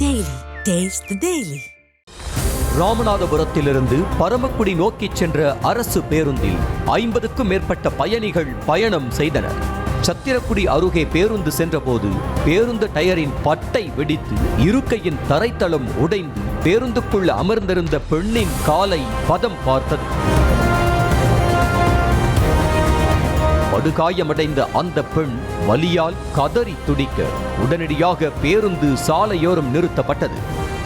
Daily. Taste the Daily. ராமநாதபுரத்திலிருந்து Paramakudi நோக்கிச் சென்ற அரசு பேருந்தில் 50க்கும் மேற்பட்ட பயணிகள் பயணம் செய்தனர். சத்திரக்குடி அருகே பேருந்து சென்றபோது பேருந்து டயரின் பட்டை வெடித்து இருக்கையின் தரைத்தளம் உடைந்து பேருந்துக்குள் அமர்ந்திருந்த பெண்ணின் காலை பதம் பார்த்தது. படுகாயமடைந்த அந்த பெண் வலியால் கதறி துடிக்க உடனடியாக பேருந்து சாலையோரம் நிறுத்தப்பட்டது.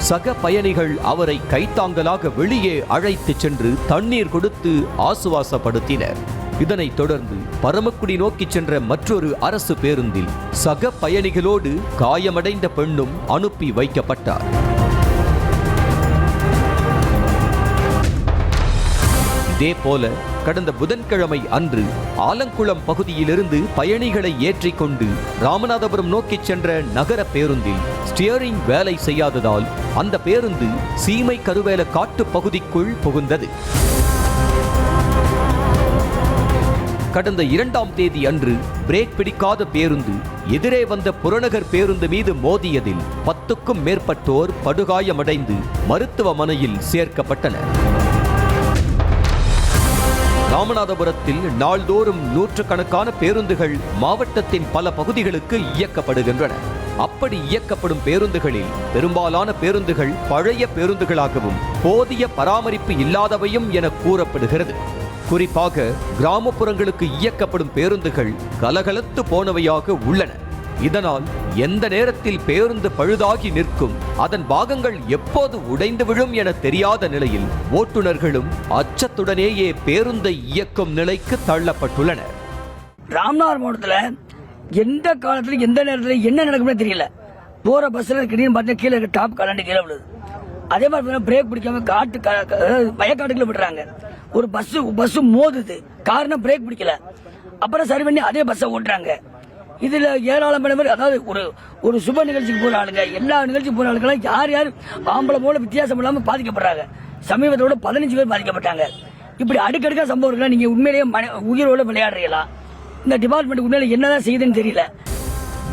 சக பயணிகள் அவரை கைத்தாங்கலாக வெளியே அழைத்துச் சென்று தண்ணீர் கொடுத்து ஆசுவாசப்படுத்தினர். இதனைத் தொடர்ந்து பரமக்குடி நோக்கிச் சென்ற மற்றொரு அரசு பேருந்தில் சக பயணிகளோடு காயமடைந்த பெண்ணும் அனுப்பி வைக்கப்பட்டார். இதேபோல கடந்த புதன்கிழமை அன்று ஆலங்குளம் பகுதியிலிருந்து பயணிகளை ஏற்றிக்கொண்டு ராமநாதபுரம் நோக்கிச் சென்ற நகர பேருந்தில் ஸ்டியரிங் வேலை செய்யாததால் அந்த பேருந்து சீமை கருவேல காட்டு பகுதிக்குள் புகுந்தது. கடந்த 2ஆம் தேதி அன்று பிரேக் பிடிக்காத பேருந்து எதிரே வந்த புறநகர் பேருந்து மீது மோதியதில் 10க்கும் மேற்பட்டோர் படுகாயமடைந்து மருத்துவமனையில் சேர்க்கப்பட்டனர். ராமநாதபுரத்தில் நாள்தோறும் நூற்றுக்கணக்கான பேருந்துகள் மாவட்டத்தின் பல பகுதிகளுக்கு இயக்கப்படுகின்றன. அப்படி இயக்கப்படும் பேருந்துகளில் பெரும்பாலான பேருந்துகள் பழைய பேருந்துகளாகவும் போதிய பராமரிப்பு இல்லாதவையும் என கூறப்படுகிறது. குறிப்பாக கிராமப்புறங்களுக்கு இயக்கப்படும் பேருந்துகள் கலகலத்து போனவையாக உள்ளன. இதனால் எந்த நேரத்தில் பேருந்து பழுதாகி நிற்கும், அதன் பாகங்கள் எப்போது உடைந்து விழும் என தெரியாத நிலையில் ஓட்டுநர்களும் அச்சத்துடனேயே பேருந்தை இயக்கும் நிலைக்கு தள்ளப்பட்டுள்ளனர். ராமநாதபுரம் மாவட்டத்தில் எந்த காலத்துல எந்த நேரத்தில் என்ன நடக்கும்னு தெரியல. போற பஸ்ல திடீர்னு பார்த்தா கீழே டாப் கலண்டு கீழே விழுது. அதே மாதிரி பிரேக் பிடிக்காம வயக்காட்டுக்குள்ள விடுறாங்க. ஒரு பஸ் மோதுது, காரணம் பிரேக் பிடிக்கல. அப்புறம் சரி பண்ணி அதே பஸ்ஸை ஓட்டுறாங்க. இதுல ஏராளமான பேர், அதாவது ஒரு சுப நிகழ்ச்சிக்கு போற ஆளுங்க, எல்லா நிகழ்ச்சிக்கு போற ஆளுங்களும் யார் ஆம்பளை போல வித்தியாசம் இல்லாம பாதிக்கப்படுறாங்க. சமீபத்தோட 15 பேர் பாதிக்கப்பட்டாங்க. இப்படி அடுக்கடுக்கா சம்பவம் இருக்குன்னா நீங்க உண்மையிலேயே உயிரோட விளையாடுறீங்களா? இந்த டிபார்ட்மெண்ட் உண்மையில என்னதான் செய்யுதுன்னு தெரியல.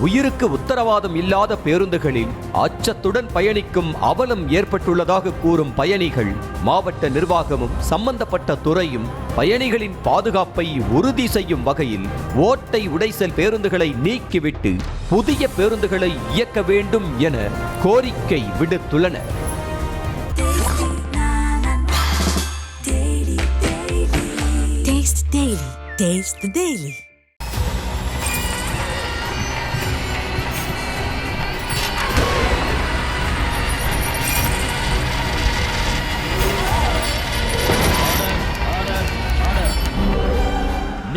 உயிருக்கு உத்தரவாதம் இல்லாத பேருந்துகளில் அச்சத்துடன் பயணிக்கும் அவலம் ஏற்பட்டுள்ளதாக கூறும் பயணிகள், மாவட்ட நிர்வாகமும் சம்பந்தப்பட்ட துறையும் பயணிகளின் பாதுகாப்பை உறுதி செய்யும் வகையில் ஓட்டை உடைசல் பேருந்துகளை நீக்கிவிட்டு புதிய பேருந்துகளை இயக்க வேண்டும் என கோரிக்கை விடுத்துள்ளனர். Taste the Daily.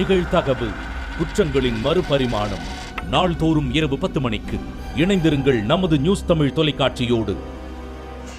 நிகழ்தகவு குற்றங்களின் மறுபரிமாணம். நாள்தோறும் இரவு 10 மணிக்கு இணைந்திருங்கள் நமது நியூஸ் தமிழ் தொலைக்காட்சியோடு.